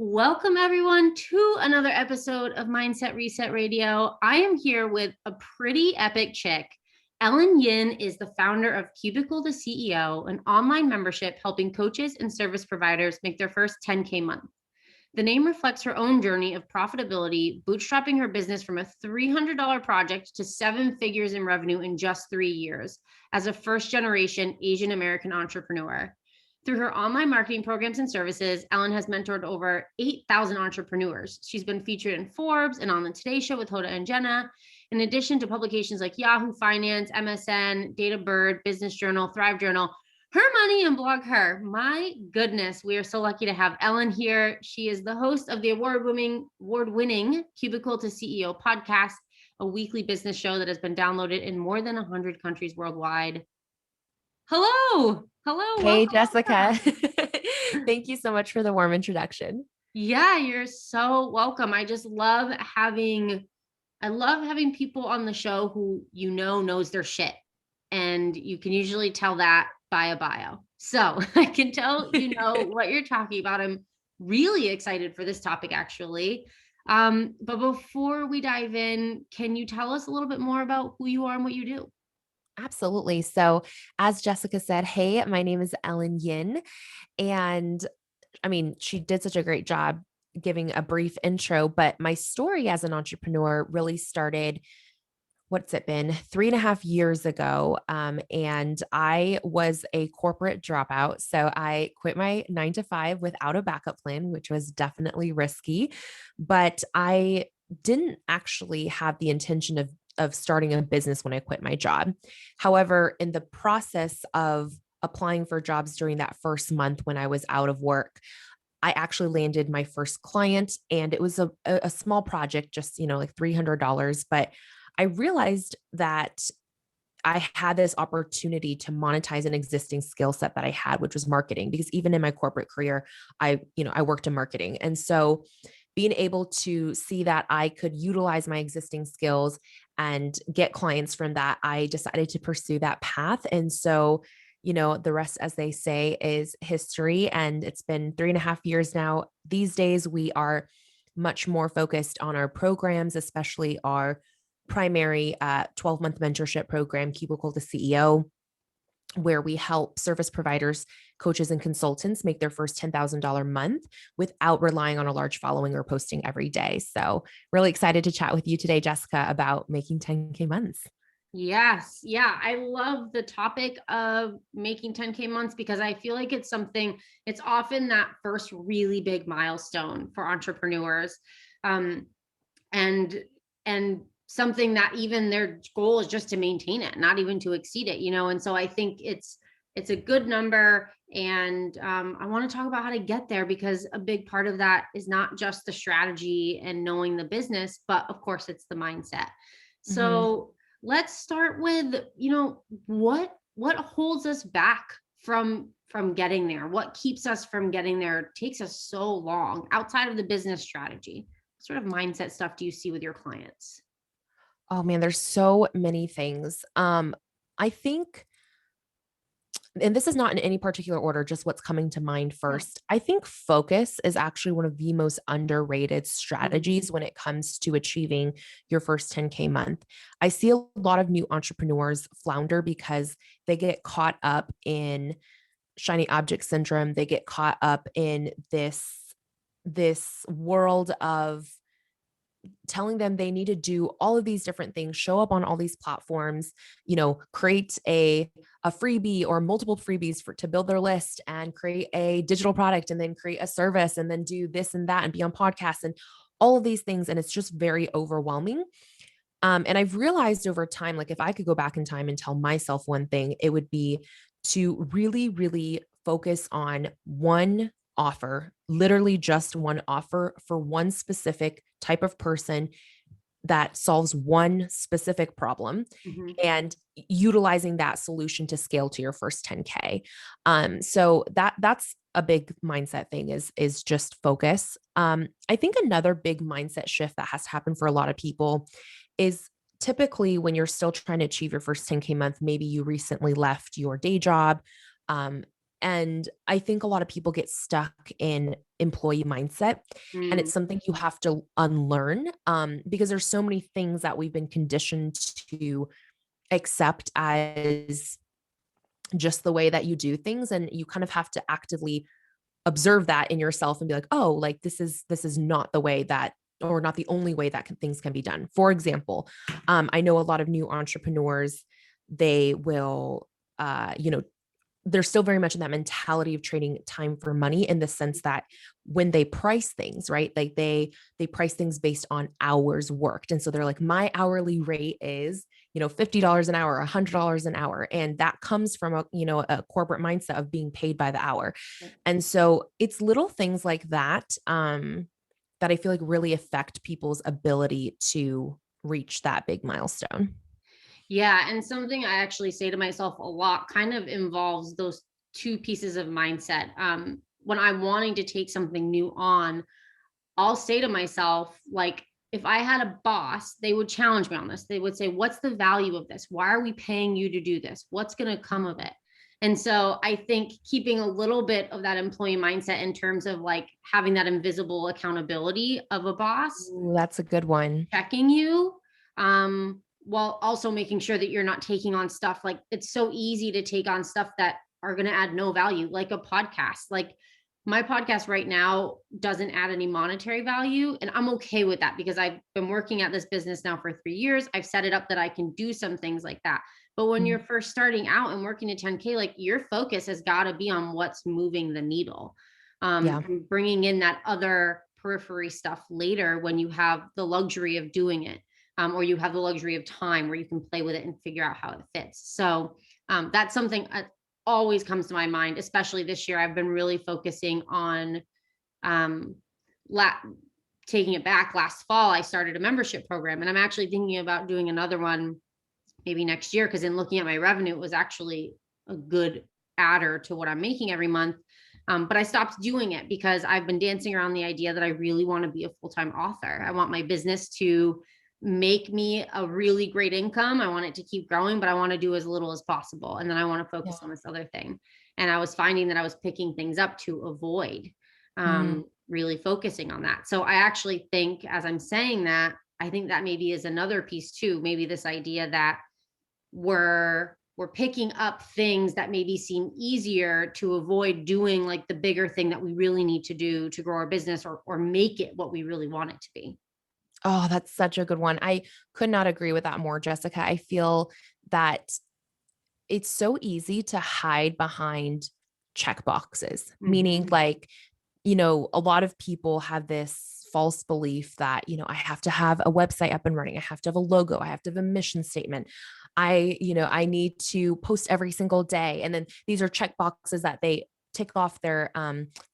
Welcome, everyone, to another episode of Mindset Reset Radio. I am here with a pretty epic chick. Ellen Yin is the founder of Cubicle to CEO, an online membership helping coaches and service providers make their first 10K month. The name reflects her own journey of profitability, bootstrapping her business from a $300 project to 7 figures in revenue in just 3 years as a first-generation Asian American entrepreneur. Through her online marketing programs and services, Ellen has mentored over 8,000 entrepreneurs. She's been featured in Forbes and on the Today Show with Hoda and Jenna, in addition to publications like Yahoo Finance, MSN, Data Bird, Business Journal, Thrive Journal, Her Money, and Blog Her. My goodness, we are so lucky to have Ellen here. She is the host of the award-winning Cubicle to CEO podcast, a weekly business show that has been downloaded in more than 100 countries worldwide. Hello. Hey, Welcome. Jessica. Thank you so much for the warm introduction. Yeah, you're so welcome. I love having people on the show who knows their shit. And you can usually tell that by a bio. So I can tell what you're talking about. I'm really excited for this topic, actually. But before we dive in, can you tell us a little bit more about who you are and what you do? Absolutely. So, as Jessica said, hey, my name is Ellen Yin. And she did such a great job giving a brief intro, but my story as an entrepreneur really started, what's it been, 3.5 years ago. And I was a corporate dropout. So I quit my 9 to 5 without a backup plan, which was definitely risky, but I didn't actually have the intention of starting a business when I quit my job. However, in the process of applying for jobs during that first month when I was out of work, I actually landed my first client, and it was a small project, just, like $300. But I realized that I had this opportunity to monetize an existing skill set that I had, which was marketing, because even in my corporate career, I worked in marketing. And so being able to see that I could utilize my existing skills and get clients from that, I decided to pursue that path. And so, the rest, as they say, is history. And it's been 3.5 years now. These days, we are much more focused on our programs, especially our primary 12-month mentorship program, Cubicle to CEO, where we help service providers, coaches, and consultants make their first $10,000 month without relying on a large following or posting every day. So really excited to chat with you today, Jessica, about making 10K months. Yes. Yeah. I love the topic of making 10K months because I feel like it's often that first really big milestone for entrepreneurs. And, and something that even their goal is just to maintain it, not even to exceed it, And so I think it's a good number. And I want to talk about how to get there, because a big part of that is not just the strategy and knowing the business, but of course it's the mindset. So let's start with, what holds us back from getting there? What keeps us from getting there? It takes us so long outside of the business strategy. What sort of mindset stuff do you see with your clients? Oh man, there's so many things. I think, and this is not in any particular order, just what's coming to mind first. I think focus is actually one of the most underrated strategies when it comes to achieving your first 10K month. I see a lot of new entrepreneurs flounder because they get caught up in shiny object syndrome. They get caught up in this world of telling them they need to do all of these different things, show up on all these platforms, create a freebie or multiple freebies to build their list, and create a digital product, and then create a service, and then do this and that, and be on podcasts and all of these things. And it's just very overwhelming. And I've realized over time, like if I could go back in time and tell myself one thing, it would be to really, really focus on one offer, literally just one offer for one specific type of person that solves one specific problem, and utilizing that solution to scale to your first 10K. So that's a big mindset thing, is just focus. I think another big mindset shift that has to happen for a lot of people is typically when you're still trying to achieve your first 10K month, maybe you recently left your day job. And I think a lot of people get stuck in employee mindset, and Mm. it's something you have to unlearn, because there's so many things that we've been conditioned to accept as just the way that you do things. And you kind of have to actively observe that in yourself and be like, oh, like this is not the way that, or not the only way that things can be done. For example, I know a lot of new entrepreneurs, they will, you know, they're still very much in that mentality of trading time for money, in the sense that when they price things, right, like they price things based on hours worked. And so they're like, my hourly rate is, $50 an hour, $100 an hour. And that comes from a corporate mindset of being paid by the hour. And so it's little things like that, that I feel like really affect people's ability to reach that big milestone. Yeah. And something I actually say to myself a lot kind of involves those two pieces of mindset. When I'm wanting to take something new on, I'll say to myself, like, if I had a boss, they would challenge me on this. They would say, what's the value of this? Why are we paying you to do this? What's going to come of it? And so I think keeping a little bit of that employee mindset in terms of like having that invisible accountability of a boss Ooh, that's a good one. checking you, while also making sure that you're not taking on stuff like it's so easy to take on stuff that are going to add no value, like a podcast. Like my podcast right now doesn't add any monetary value. And I'm okay with that because I've been working at this business now for 3 years. I've set it up that I can do some things like that. But when Mm. you're first starting out and working at 10K, like your focus has got to be on what's moving the needle, Yeah. and bringing in that other periphery stuff later when you have the luxury of doing it, or you have the luxury of time where you can play with it and figure out how it fits. So that's something that always comes to my mind, especially this year. I've been really focusing on um, la- taking it back. Last fall, I started a membership program, and I'm actually thinking about doing another one maybe next year because in looking at my revenue, it was actually a good adder to what I'm making every month. But I stopped doing it because I've been dancing around the idea that I really want to be a full-time author. I want my business to make me a really great income. I want it to keep growing, but I want to do as little as possible. And then I want to Yeah. focus on this other thing. And I was finding that I was picking things up to avoid Mm. really focusing on that. So I actually think as I'm saying that, I think that maybe is another piece too. Maybe this idea that we're picking up things that maybe seem easier to avoid doing like the bigger thing that we really need to do to grow our business or make it what we really want it to be. Oh, that's such a good one. I could not agree with that more, Jessica. I feel that it's so easy to hide behind check boxes, meaning Mhm. like, a lot of people have this false belief that, I have to have a website up and running. I have to have a logo. I have to have a mission statement. I need to post every single day. And then these are check boxes that they tick off their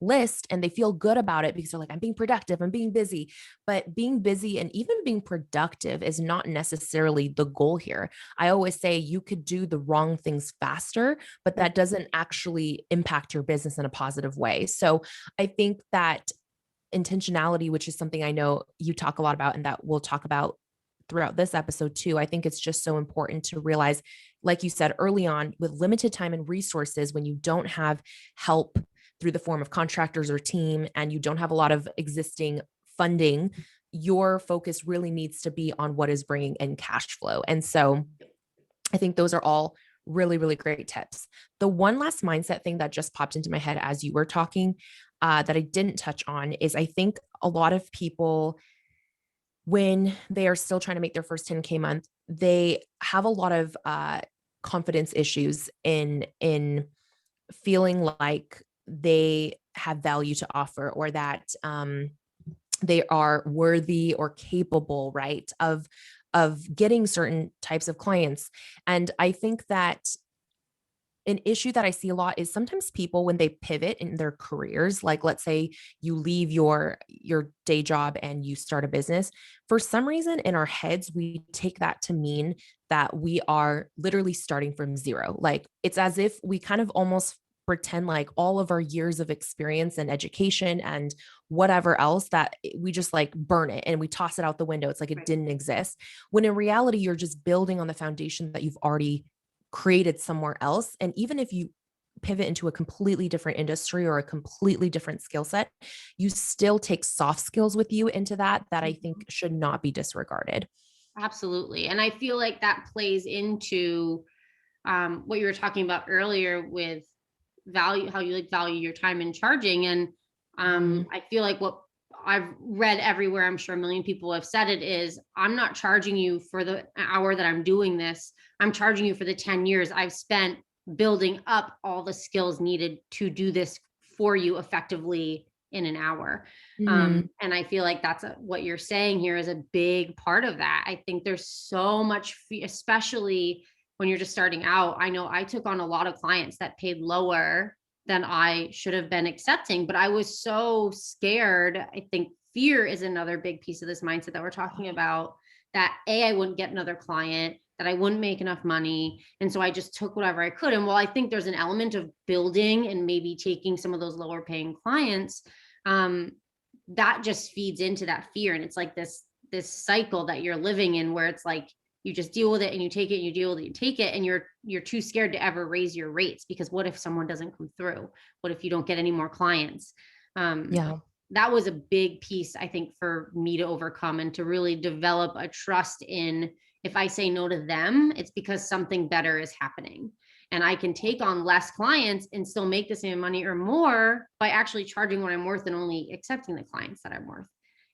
list, and they feel good about it because they're like, I'm being productive, I'm being busy. But being busy and even being productive is not necessarily the goal here. I always say you could do the wrong things faster, but that doesn't actually impact your business in a positive way. So I think that intentionality, which is something I know you talk a lot about and that we'll talk about throughout this episode too. I think it's just so important to realize, like you said early on, with limited time and resources, when you don't have help through the form of contractors or team, and you don't have a lot of existing funding, your focus really needs to be on what is bringing in cash flow. And so I think those are all really, really great tips. The one last mindset thing that just popped into my head as you were talking, that I didn't touch on, is I think a lot of people, when they are still trying to make their first 10K month, they have a lot of confidence issues in feeling like they have value to offer, or that they are worthy or capable, right, of getting certain types of clients. And I think that an issue that I see a lot is sometimes people, when they pivot in their careers, like let's say you leave your day job and you start a business, for some reason in our heads we take that to mean that we are literally starting from zero. Like it's as if we kind of almost pretend like all of our years of experience and education and whatever else, that we just like burn it and we toss it out the window. It's like it Right. didn't exist. When in reality, you're just building on the foundation that you've already created somewhere else. And even if you pivot into a completely different industry or a completely different skill set, you still take soft skills with you into that I think should not be disregarded. Absolutely. And I feel like that plays into what you were talking about earlier with value, how you like value your time in charging. And I feel like what I've read everywhere, I'm sure a million people have said it, is I'm not charging you for the hour that I'm doing this. I'm charging you for the 10 years I've spent building up all the skills needed to do this for you effectively in an hour. Mm-hmm. And I feel like that's what you're saying here is a big part of that. I think there's so much, especially when you're just starting out. I know I took on a lot of clients that paid lower than I should have been accepting, but I was so scared. I think fear is another big piece of this mindset that we're talking about, that I wouldn't get another client, that I wouldn't make enough money. And so I just took whatever I could. And while I think there's an element of building and maybe taking some of those lower paying clients, that just feeds into that fear. And it's like this cycle that you're living in, where it's like you just deal with it and you take it and you deal with it, you take it, and you're too scared to ever raise your rates, because what if someone doesn't come through? What if you don't get any more clients? Yeah. That was a big piece, I think, for me to overcome and to really develop a trust in, if I say no to them, it's because something better is happening. And I can take on less clients and still make the same money or more by actually charging what I'm worth and only accepting the clients that I'm worth.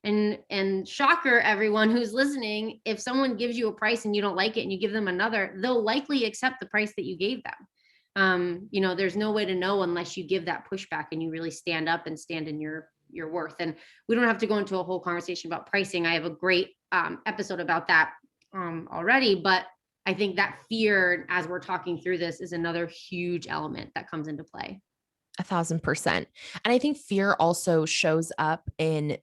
And shocker, everyone who's listening, if someone gives you a price and you don't like it and you give them another, they'll likely accept the price that you gave them. There's no way to know unless you give that pushback and you really stand up and stand in your worth. And we don't have to go into a whole conversation about pricing. I have a great episode about that already, but I think that fear, as we're talking through this, is another huge element that comes into play. 1,000%. And I think fear also shows up in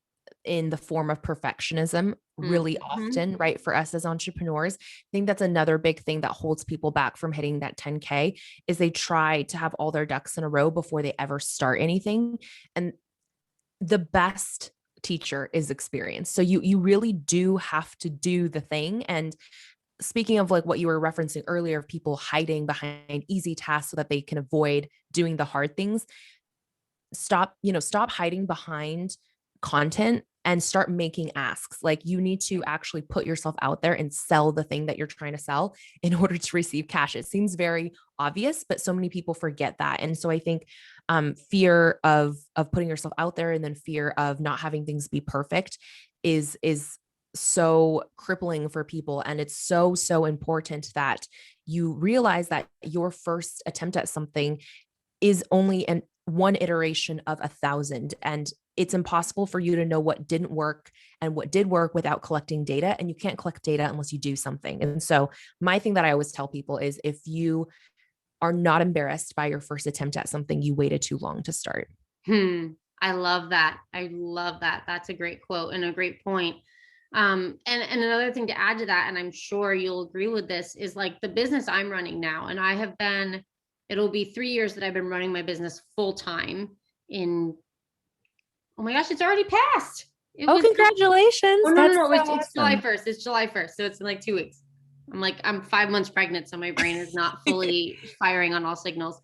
the form of perfectionism really often, right? For us as entrepreneurs, I think that's another big thing that holds people back from hitting that 10K, is they try to have all their ducks in a row before they ever start anything. And the best teacher is experience. So you really do have to do the thing. And speaking of like what you were referencing earlier, of people hiding behind easy tasks so that they can avoid doing the hard things, stop hiding behind content and start making asks. Like, you need to actually put yourself out there and sell the thing that you're trying to sell in order to receive cash. It seems very obvious, but so many people forget that. And so I think fear of putting yourself out there, and then fear of not having things be perfect is so crippling for people. And it's so important that you realize that your first attempt at something is only one iteration of 1,000. And it's impossible for you to know what didn't work and what did work without collecting data. And you can't collect data unless you do something. And so my thing that I always tell people is, if you are not embarrassed by your first attempt at something, you waited too long to start. I love that. I love that. That's a great quote and a great point. And another thing to add to that, and I'm sure you'll agree with this, is like the business I'm running now. And it'll be 3 years that I've been running my business full time oh my gosh, it's already passed. Congratulations. Oh, no, That's no, no. so It's July awesome. 1st. It's July 1st. So it's in like 2 weeks. I'm 5 months pregnant. So my brain is not fully firing on all signals,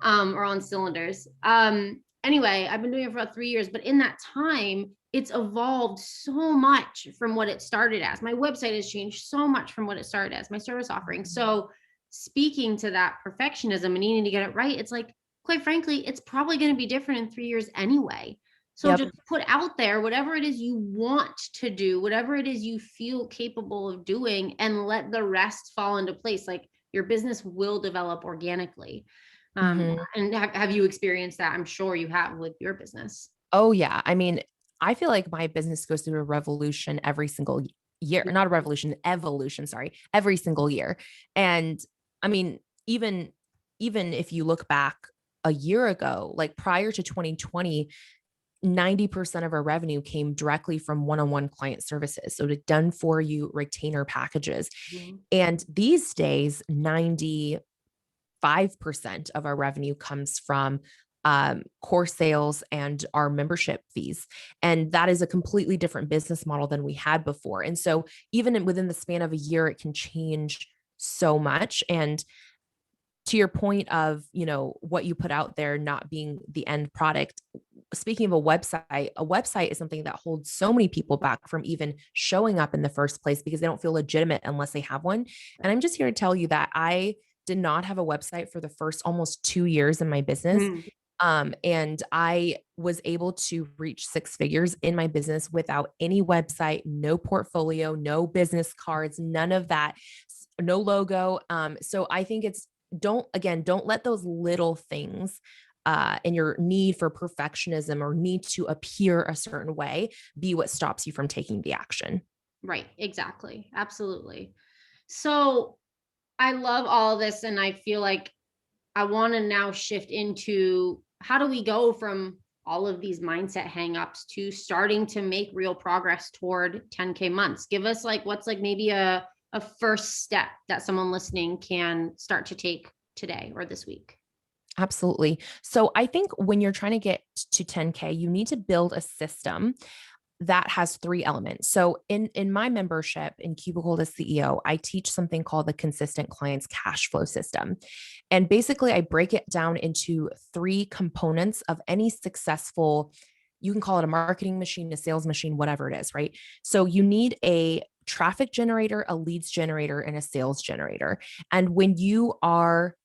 or on cylinders. Anyway, I've been doing it for about 3 years, but in that time, it's evolved so much from what it started as. My website has changed so much from what it started as, my service offering. So speaking to that perfectionism and needing to get it right, it's like, quite frankly, it's probably going to be different in 3 years anyway. So just put out there whatever it is you want to do, whatever it is you feel capable of doing, and let the rest fall into place. Like, your business will develop organically. And have you experienced that? I'm sure you have with your business. Oh yeah. I mean, I feel like my business goes through a revolution every single year, not a revolution, evolution, sorry, every single year. And I mean, even if you look back a year ago, like prior to 2020, 90% of our revenue came directly from one-on-one client services. So the done for you retainer packages. And these days, 95% of our revenue comes from course sales and our membership fees. And that is a completely different business model than we had before. And so even within the span of a year, it can change so much. And to your point of, what you put out there not being the end product, speaking of a website is something that holds so many people back from even showing up in the first place because they don't feel legitimate unless they have one. And I'm just here to tell you that I did not have a website for the first almost 2 years in my business. Mm. And I was able to reach six figures in my business without any website, no portfolio, no business cards, none of that, no logo. So I think don't let those little things and your need for perfectionism or need to appear a certain way be what stops you from taking the action. Right. Exactly. Absolutely. So I love all of this. And I feel like I want to now shift into how do we go from all of these mindset hangups to starting to make real progress toward 10K months? Give us like what's like maybe a first step that someone listening can start to take today or this week. Absolutely. So I think when you're trying to get to 10K, you need to build a system that has three elements. So in my membership in Cubicle to CEO, I teach something called the consistent clients cash flow system. And basically I break it down into three components of any successful, you can call it a marketing machine, a sales machine, whatever it is, right? So you need a traffic generator, a leads generator, and a sales generator. And when you are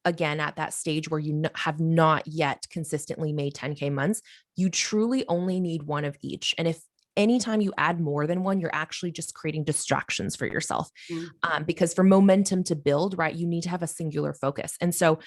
again at that stage where you have not yet consistently made 10K months, you truly only need one of each. And if anytime you add more than one, you're actually just creating distractions for yourself. Mm. Because for momentum to build, right, you need to have a singular focus. And so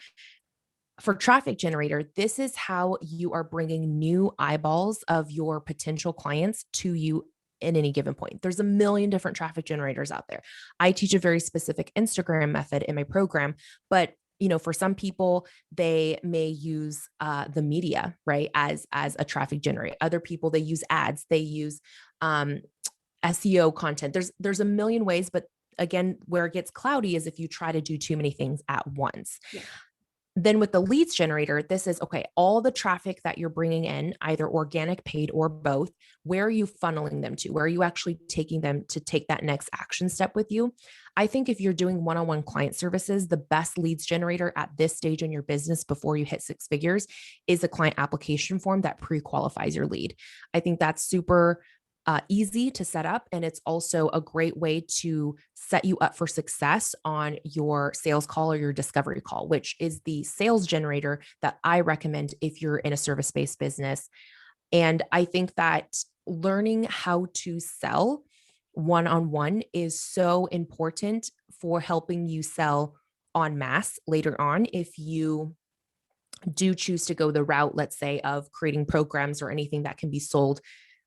for traffic generator, this is how you are bringing new eyeballs of your potential clients to you in any given point. There's a million different traffic generators out there. I teach a very specific Instagram method in my program, but for some people, they may use the media, right, as a traffic generator. Other people, they use ads, they use SEO content. There's a million ways, but again, where it gets cloudy is if you try to do too many things at once. Yeah. Then with the leads generator, this is okay, all the traffic that you're bringing in, either organic, paid, or both, where are you funneling them to? Where are you actually taking them to take that next action step with you? I think if you're doing one-on-one client services, the best leads generator at this stage in your business before you hit six figures is a client application form that pre-qualifies your lead. I think that's super easy to set up. And it's also a great way to set you up for success on your sales call or your discovery call, which is the sales generator that I recommend if you're in a service-based business. And I think that learning how to sell one-on-one is so important for helping you sell en masse later on if you do choose to go the route, let's say, of creating programs or anything that can be sold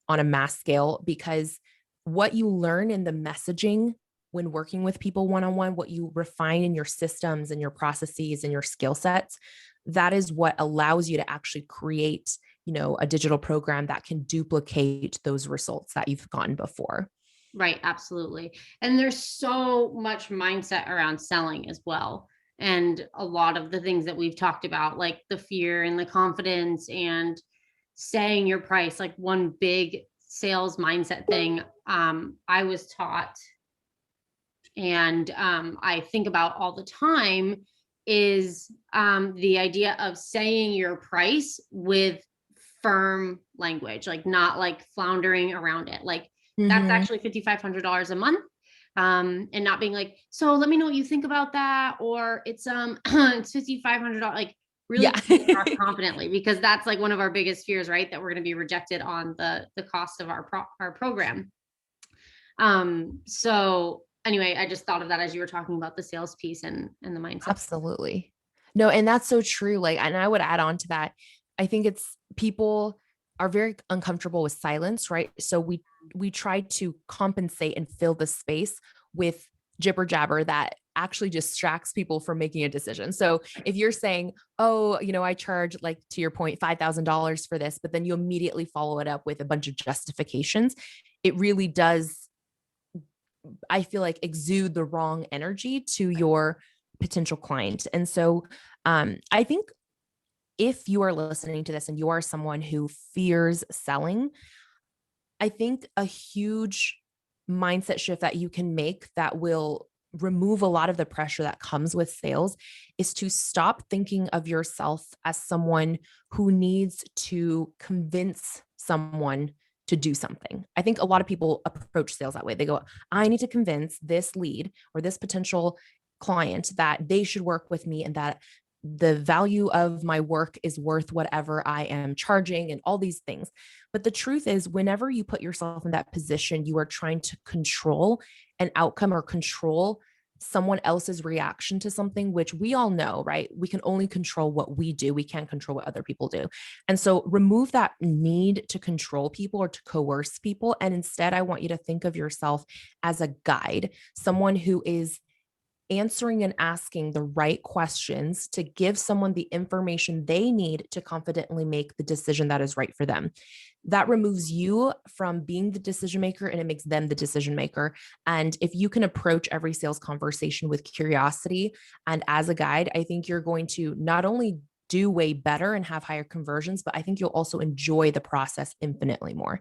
on a mass scale, because what you learn in the messaging when working with people one-on-one, what you refine in your systems and your processes and your skill sets, that is what allows you to actually create, a digital program that can duplicate those results that you've gotten before. Right. Absolutely. And there's so much mindset around selling as well. And a lot of the things that we've talked about, like the fear and the confidence and saying your price, like one big sales mindset thing I was taught and I think about all the time is the idea of saying your price with firm language, like not like floundering around it. Like that's Mm-hmm. actually $5,500 a month. And not being like, so let me know what you think about that. Or it's it's $5,500. Like really Yeah. coming across confidently, because that's like one of our biggest fears, right? That we're going to be rejected on the cost of our program. So anyway, I just thought of that as you were talking about the sales piece and the mindset. Absolutely. No, and that's so true. Like, and I would add on to that. I think it's people are very uncomfortable with silence, right? So we try to compensate and fill the space with jibber jabber that actually distracts people from making a decision. So if you're saying, "Oh, I charge, like to your point, $5,000 for this," but then you immediately follow it up with a bunch of justifications, it really does, I feel like, exude the wrong energy to your potential client. And so I think if you are listening to this and you are someone who fears selling, I think a huge mindset shift that you can make that will remove a lot of the pressure that comes with sales is to stop thinking of yourself as someone who needs to convince someone to do something. I think a lot of people approach sales that way. They go, I need to convince this lead or this potential client that they should work with me and that the value of my work is worth whatever I am charging and all these things. But the truth is, whenever you put yourself in that position, you are trying to control an outcome or control someone else's reaction to something, which we all know, right? We can only control what we do. We can't control what other people do. And so remove that need to control people or to coerce people. And instead, I want you to think of yourself as a guide, someone who is answering and asking the right questions to give someone the information they need to confidently make the decision that is right for them. That removes you from being the decision maker and it makes them the decision maker. And if you can approach every sales conversation with curiosity and as a guide, I think you're going to not only do way better and have higher conversions, but I think you'll also enjoy the process infinitely more.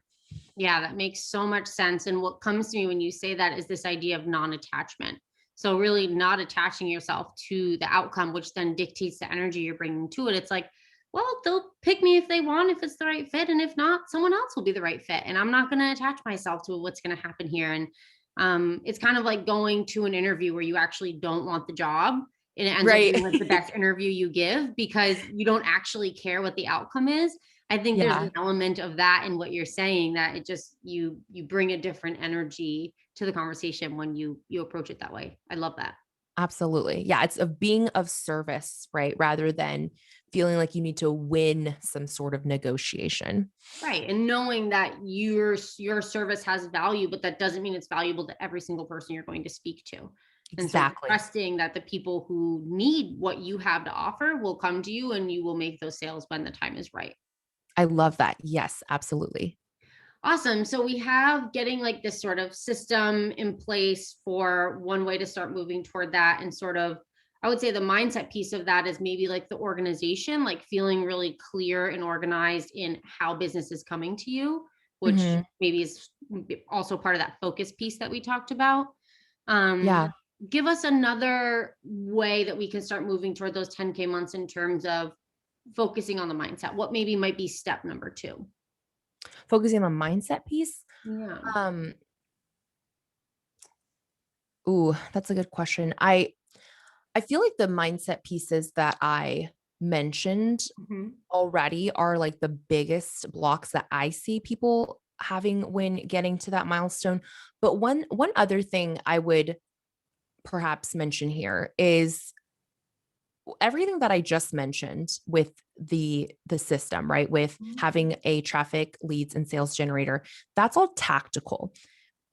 Yeah, that makes so much sense. And what comes to me when you say that is this idea of non-attachment. So really not attaching yourself to the outcome, which then dictates the energy you're bringing to it. It's like, well, they'll pick me if they want, if it's the right fit. And if not, someone else will be the right fit. And I'm not going to attach myself to what's going to happen here. And it's kind of like going to an interview where you actually don't want the job. And it ends up Right. being like the best interview you give because you don't actually care what the outcome is. I think there's Yeah. an element of that in what you're saying, that it just you bring a different energy to the conversation when you approach it that way. I love that. Absolutely. Yeah. It's of being of service, right? Rather than feeling like you need to win some sort of negotiation. Right. And knowing that your service has value, but that doesn't mean it's valuable to every single person you're going to speak to. And so Exactly. trusting that the people who need what you have to offer will come to you and you will make those sales when the time is right. I love that. Yes, absolutely. Awesome. So we have getting like this sort of system in place for one way to start moving toward that. And sort of, I would say the mindset piece of that is maybe like the organization, like feeling really clear and organized in how business is coming to you, which Hmm. maybe is also part of that focus piece that we talked about. Um, Yeah. Give us another way that we can start moving toward those 10K months in terms of focusing on the mindset. What maybe might be step number two? Focusing on the mindset piece. Yeah. Um, ooh, that's a good question. I feel like the mindset pieces that I mentioned Mhm. already are like the biggest blocks that I see people having when getting to that milestone. But one other thing I would perhaps mention here is everything that I just mentioned with the system, right? With Mhm. having a traffic, leads, and sales generator, that's all tactical.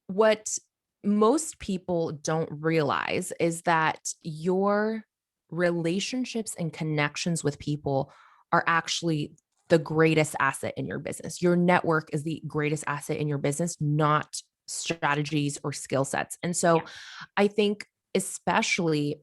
What most people don't realize is that your relationships and connections with people are actually the greatest asset in your business. Your network is the greatest asset in your business, not strategies or skill sets. And Yeah. so I think, especially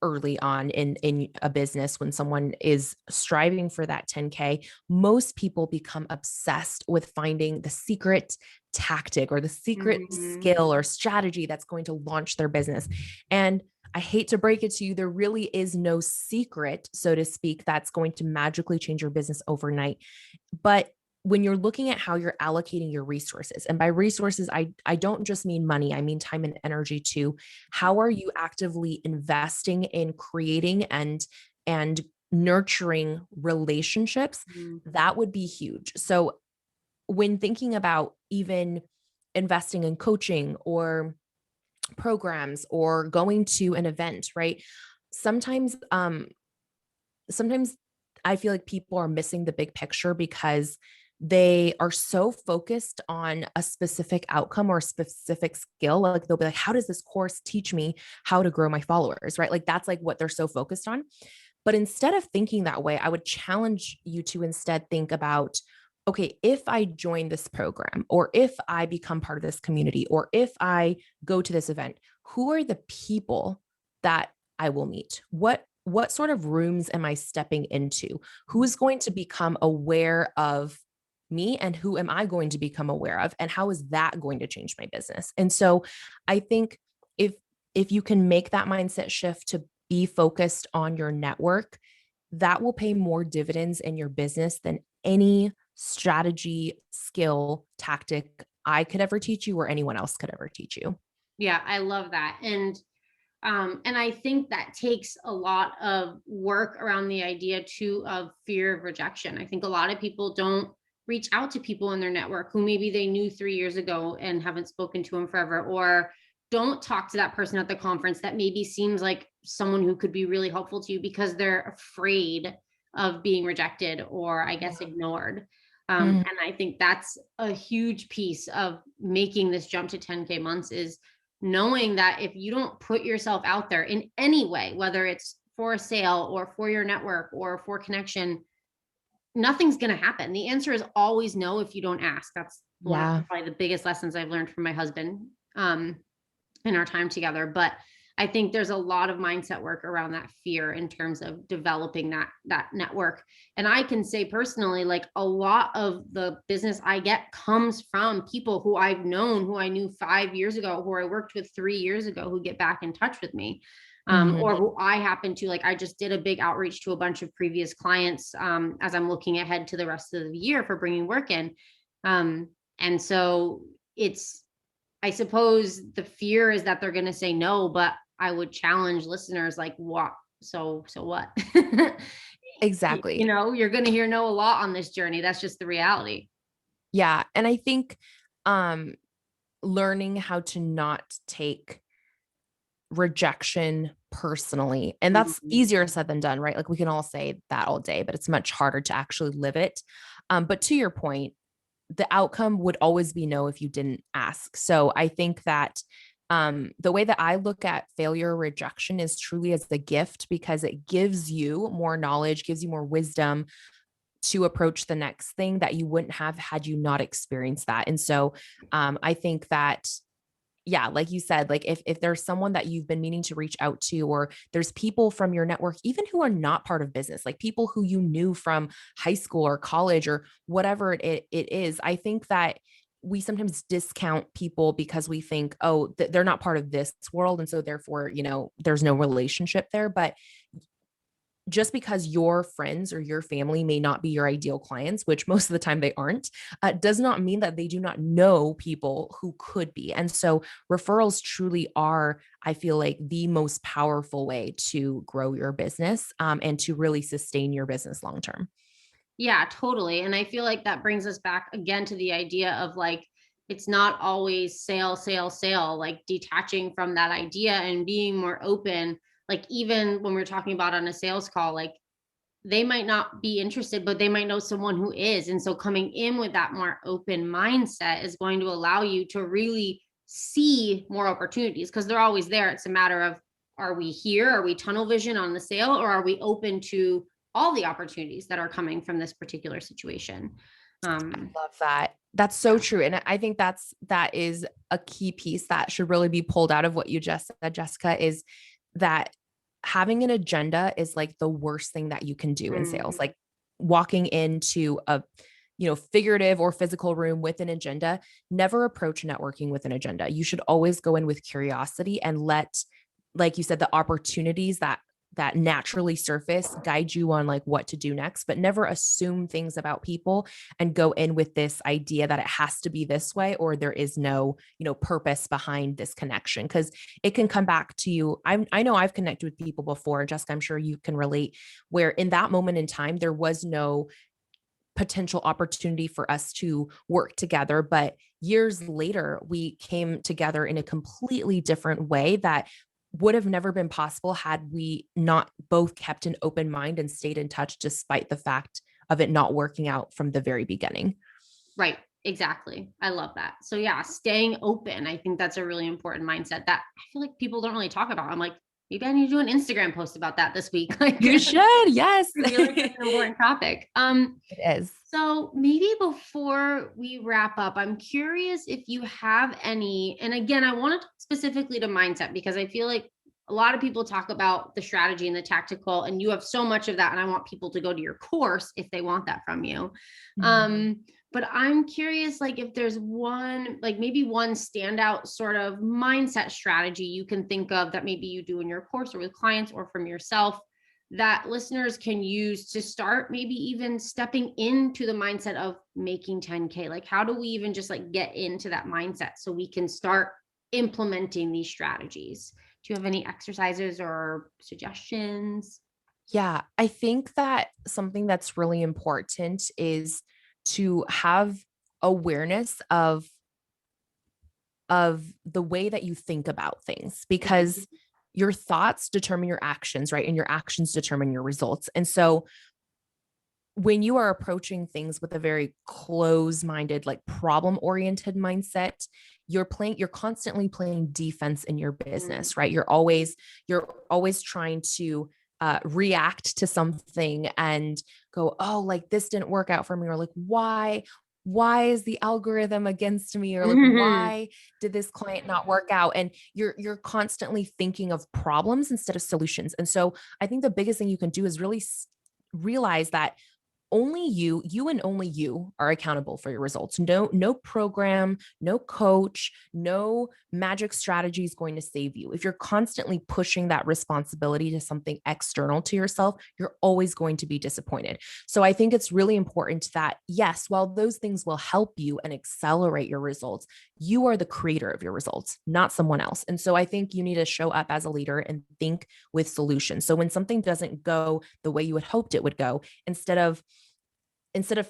early on in a business when someone is striving for that 10K, most people become obsessed with finding the secret tactic or the secret Mhm. skill or strategy that's going to launch their business. And I hate to break it to you, there really is no secret, so to speak, that's going to magically change your business overnight. But when you're looking at how you're allocating your resources, and by resources, I don't just mean money, I mean time and energy too. How are you actively investing in creating and nurturing relationships? Mhm. That would be huge. So when thinking about even investing in coaching or programs or going to an event, right? Sometimes sometimes I feel like people are missing the big picture because they are so focused on a specific outcome or a specific skill. Like they'll be like, how does this course teach me how to grow my followers? Right. Like that's like what they're so focused on. But instead of thinking that way, I would challenge you to instead think about, okay, if I join this program, or if I become part of this community, or if I go to this event, who are the people that I will meet? What sort of rooms am I stepping into? Who is going to become aware of me and who am I going to become aware of? And how is that going to change my business? And so I think if if you can make that mindset shift to be focused on your network, that will pay more dividends in your business than any strategy, skill, tactic I could ever teach you or anyone else could ever teach you. Yeah, I love that. And I think that takes a lot of work around the idea too of fear of rejection. I think a lot of people don't reach out to people in their network who maybe they knew 3 years ago and haven't spoken to them forever, or don't talk to that person at the conference that maybe seems like someone who could be really helpful to you because they're afraid of being rejected or I guess ignored. Mhm. And I think that's a huge piece of making this jump to 10K months is knowing that if you don't put yourself out there in any way, whether it's for a sale or for your network or for connection, nothing's going to happen. The answer is always no if you don't ask. That's one of Yeah. probably the biggest lessons I've learned from my husband in our time together. But I think there's a lot of mindset work around that fear in terms of developing that network. And I can say personally, like a lot of the business I get comes from people who I've known, who I knew 5 years ago, who I worked with 3 years ago, who get back in touch with me. Mhm. Or who I happen to like, I just did a big outreach to a bunch of previous clients as I'm looking ahead to the rest of the year for bringing work in. And so it's, I suppose the fear is that they're going to say no, but I would challenge listeners like, what? So what? Exactly. You're going to hear no a lot on this journey. That's just the reality. Yeah. And I think um learning how to not take rejection personally. And that's Mhm. easier said than done, right? Like we can all say that all day, but it's much harder to actually live it. But to your point, the outcome would always be no if you didn't ask. So I think that the way that I look at failure or rejection is truly as a gift because it gives you more knowledge, gives you more wisdom to approach the next thing that you wouldn't have had you not experienced that. And so I think that yeah, like you said, like if there's someone that you've been meaning to reach out to, or there's people from your network, even who are not part of business, like people who you knew from high school or college or whatever it is, I think that we sometimes discount people because we think, oh, they're not part of this world. And so therefore, there's no relationship there. But just because your friends or your family may not be your ideal clients, which most of the time they aren't, does not mean that they do not know people who could be. And so referrals truly are, I feel like, the most powerful way to grow your business and to really sustain your business long term. Yeah, totally. And I feel like that brings us back again to the idea of like, it's not always sale, sale, sale, like detaching from that idea and being more open. Like, even when we're talking about on a sales call, like they might not be interested, but they might know someone who is. And so coming in with that more open mindset is going to allow you to really see more opportunities because they're always there. It's a matter of, are we here? Are we tunnel vision on the sale, or are we open to all the opportunities that are coming from this particular situation? Love that. That's so true. And I think that is a key piece that should really be pulled out of what you just said, Jessica, is that having an agenda is like the worst thing that you can do in sales. Mhm. Like walking into a figurative or physical room with an agenda, never approach networking with an agenda. You should always go in with curiosity and let, like you said, the opportunities that naturally surface guide you on like what to do next, but never assume things about people and go in with this idea that it has to be this way or there is no purpose behind this connection, because it can come back to you. I know I've connected with people before, Jessica, I'm sure you can relate, where in that moment in time there was no potential opportunity for us to work together. But years later, we came together in a completely different way that would have never been possible had we not both kept an open mind and stayed in touch, despite the fact of it not working out from the very beginning. Right. Exactly. I love that. So yeah, staying open. I think that's a really important mindset that I feel like people don't really talk about. I'm like, maybe I need to do an Instagram post about that this week. Like, You should, yes. I feel like that's an important topic. It is. So maybe before we wrap up, I'm curious if you have any, and again, I want to talk specifically to mindset because I feel like a lot of people talk about the strategy and the tactical, and you have so much of that. And I want people to go to your course if they want that from you. But I'm curious, like, if there's one, like maybe one standout sort of mindset strategy you can think of that maybe you do in your course or with clients or from yourself that listeners can use to start maybe even stepping into the mindset of making 10K. Like, how do we even just like get into that mindset so we can start implementing these strategies? Do you have any exercises or suggestions? Yeah, I think that something that's really important is to have awareness of the way that you think about things, because your thoughts determine your actions, right? And your actions determine your results. And so when you are approaching things with a very close-minded, like problem-oriented mindset, you're constantly playing defense in your business, right? You're always trying to react to something and go, oh, like this didn't work out for me, or like why is the algorithm against me, or like why did this client not work out? And you're constantly thinking of problems instead of solutions. And so I think the biggest thing you can do is really realize that only you and only you are accountable for your results. No program, no coach, no magic strategy is going to save you. If you're constantly pushing that responsibility to something external to yourself, you're always going to be disappointed. So I think it's really important that, yes, while those things will help you and accelerate your results, you are the creator of your results, not someone else. And so I think you need to show up as a leader and think with solutions. So when something doesn't go the way you had hoped it would go, instead of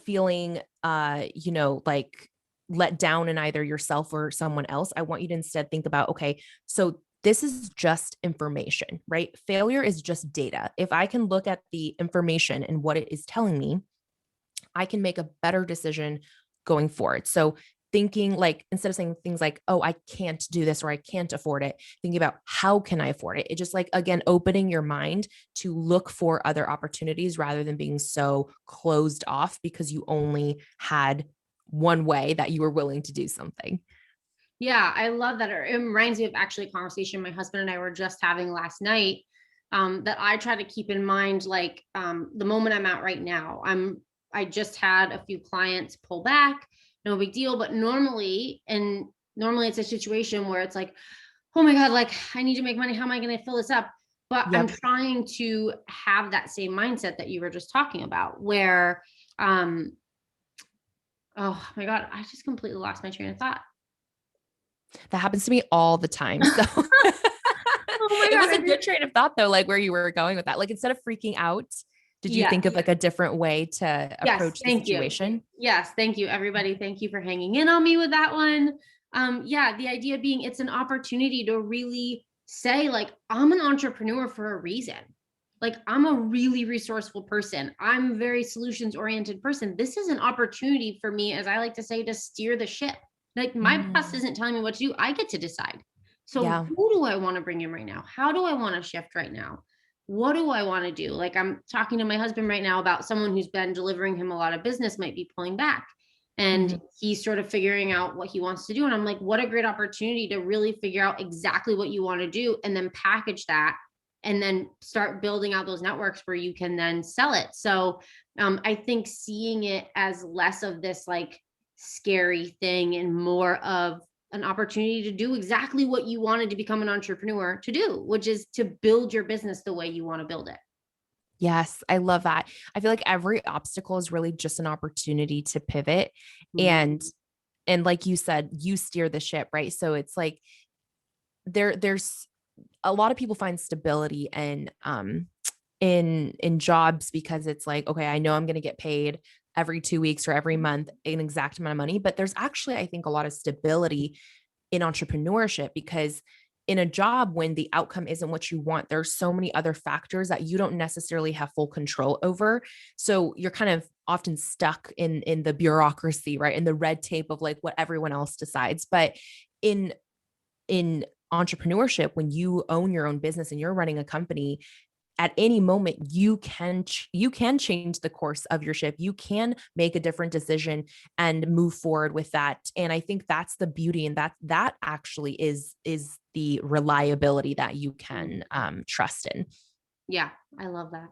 feeling like let down in either yourself or someone else, I want you to instead think about, okay, so this is just information, right? Failure is just data. If I can look at the information and what it is telling me, I can make a better decision going forward. So thinking, like, instead of saying things like, oh, I can't do this or I can't afford it, thinking about how can I afford it? It just, like, again, opening your mind to look for other opportunities rather than being so closed off because you only had one way that you were willing to do something. Yeah, I love that. It reminds me of actually a conversation my husband and I were just having last night, that I try to keep in mind, like, the moment I'm at right now. I just had a few clients pull back, no big deal. But normally it's a situation where it's like, oh my God, like I need to make money. How am I going to fill this up? But I'm Yep. trying to have that same mindset that you were just talking about, where, um, oh my God, I just completely lost my train of thought. That happens to me all the time. So Oh my it God, was I a didn't. good train of thought though, like where you were going with that. Like, instead of freaking out, did you think Yes. of like a different way to Yes, approach the thank you. situation? Yes, thank you, everybody. Thank you for hanging in on me with that one. Yeah, the idea being it's an opportunity to really say, like, I'm an entrepreneur for a reason. Like, I'm a really resourceful person. I'm a very solutions oriented person. This is an opportunity for me, as I like to say, to steer the ship. Like, my boss Mm, isn't telling me what to do. I get to decide. So, yeah. who do I want to bring in right now? How do I want to shift right now? What do I want to do? Like, I'm talking to my husband right now about someone who's been delivering him a lot of business might be pulling back. And Mhm. he's sort of figuring out what he wants to do. And I'm like, what a great opportunity to really figure out exactly what you want to do and then package that and then start building out those networks where you can then sell it. So I think seeing it as less of this like scary thing and more of an opportunity to do exactly what you wanted to become an entrepreneur to do, which is to build your business the way you want to build it. Yes, I love that. I feel like every obstacle is really just an opportunity to pivot, and Mhm. like you said, you steer the ship, right? So it's like there's a lot of people find stability in jobs because it's like, okay, I know I'm going to get paid every 2 weeks or every month an exact amount of money, but there's actually, I think, a lot of stability in entrepreneurship, because in a job, when the outcome isn't what you want, there's so many other factors that you don't necessarily have full control over. So you're kind of often stuck in the bureaucracy, right? In the red tape of like what everyone else decides. But in entrepreneurship, when you own your own business and you're running a company, at any moment you can change the course of your shift. You can make a different decision and move forward with that. And I think that's the beauty, and that actually is the reliability that you can trust in. Yeah, I love that.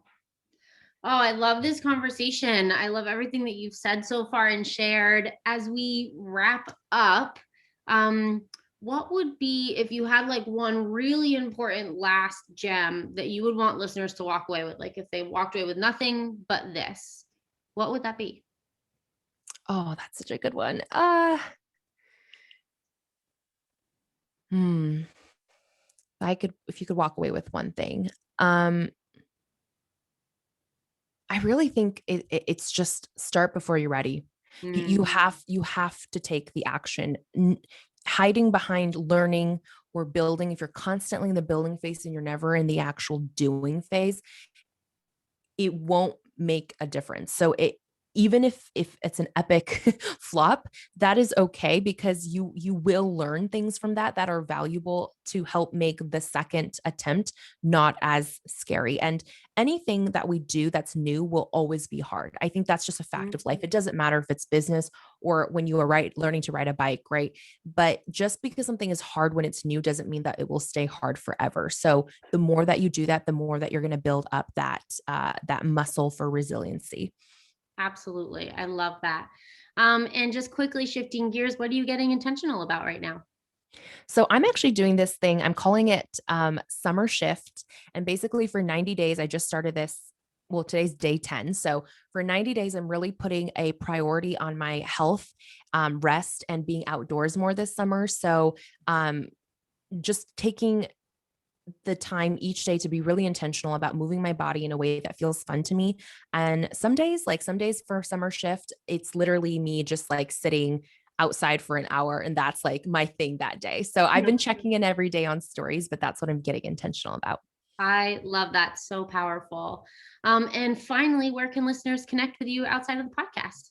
Oh, I love this conversation. I love everything that you've said so far and shared. As we wrap up, um, what would be, if you had like one really important last gem that you would want listeners to walk away with? Like if they walked away with nothing but this, what would that be? Oh, that's such a good one. Hmm. If you could walk away with one thing, I really think it's just start before you're ready. You Mm, have to take the action. Hiding behind learning or building, if you're constantly in the building phase and you're never in the actual doing phase, it won't make a difference. So even if it's an epic flop, that is okay, because you will learn things from that are valuable to help make the second attempt not as scary. And anything that we do that's new will always be hard. I think that's just a fact of life. mm, It doesn't matter if it's business or when you are learning to ride a bike, right? But just because something is hard when it's new doesn't mean that it will stay hard forever. So the more that you do that, the more that you're going to build up that muscle for resiliency. absolutely. I love that. And just quickly shifting gears, what are you getting intentional about right now? So I'm actually doing this thing. I'm calling it summer shift. And basically, for 90 days, I just started this. Well, today's day 10. So for 90 days, I'm really putting a priority on my health, rest, and being outdoors more this summer. So um, just taking the time each day to be really intentional about moving my body in a way that feels fun to me. And some days for summer shift, it's literally me just like sitting outside for an hour. And that's like my thing that day. So I've been checking in every day on stories, but that's what I'm getting intentional about. I love that. So powerful. And finally, where can listeners connect with you outside of the podcast?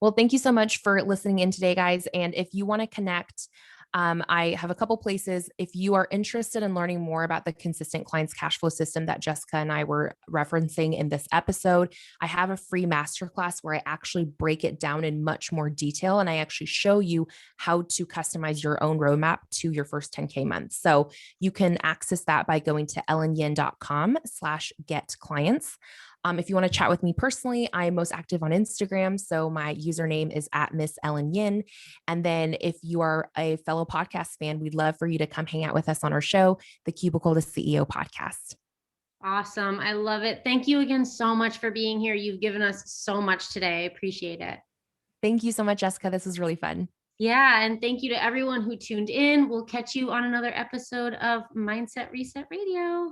Well, thank you so much for listening in today, guys. And if you want to connect, I have a couple places. If you are interested in learning more about the consistent clients cash flow system that Jessica and I were referencing in this episode, I have a free masterclass where I actually break it down in much more detail. And I actually show you how to customize your own roadmap to your first 10K month. So you can access that by going to ellenyin.com/get clients. If you want to chat with me personally, I'm most active on Instagram. So my username is at Miss Ellen Yin. And then if you are a fellow podcast fan, we'd love for you to come hang out with us on our show, the Cubicle to CEO podcast. Awesome. I love it. Thank you again so much for being here. You've given us so much today. I appreciate it. Thank you so much, Jessica. This was really fun. Yeah. And thank you to everyone who tuned in. We'll catch you on another episode of Mindset Reset Radio.